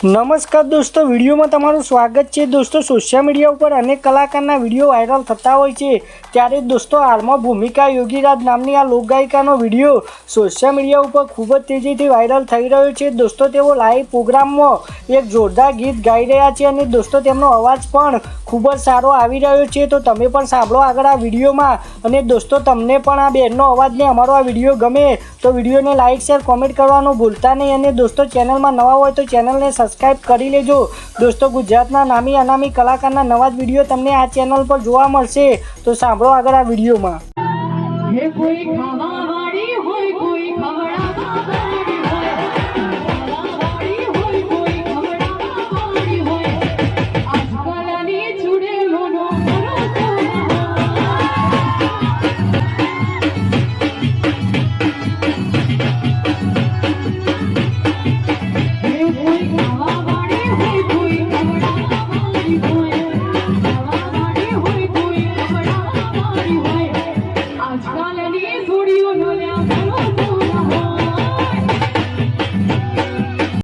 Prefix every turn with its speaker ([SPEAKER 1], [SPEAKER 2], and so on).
[SPEAKER 1] નમસ્કાર દોસ્તો, વિડીયોમાં તમારું સ્વાગત છે। દોસ્તો, સોશિયલ મીડિયા ઉપર અનેક કલાકારના વિડીયો વાયરલ થતા હોય છે, ત્યારે દોસ્તો હાલમાં ભૂમિકા યોગીરાજ નામની આ લોકગાયિકાનો વિડીયો સોશિયલ મીડિયા ઉપર ખૂબ જ તેજીથી વાયરલ થઈ રહ્યો છે। દોસ્તો, તેઓ લાઈવ પ્રોગ્રામમાં એક જોરદાર ગીત ગાઈ રહ્યા છે અને દોસ્તો તેમનો અવાજ પણ ખૂબ જ સારો આવી રહ્યો છે। તો તમે પણ સાંભળો આગળ આ વિડીયોમાં। અને દોસ્તો, તમને પણ આ બેનનો અવાજ ને અમારો આ વિડીયો ગમે તો વિડીયોને લાઈક શેર કોમેન્ટ કરવાનું ભૂલતા નહીં। અને દોસ્તો, ચેનલમાં નવા હોય તો ચેનલને સબસ્ક્રાઇબ કરી લેજો। દોસ્તો, ગુજરાતના નામી અનામી કલાકારના નવા જ વિડીયો તમને આ ચેનલ પર જોવા મળશે। તો સાંભળો આગળ આ વિડીયોમાં।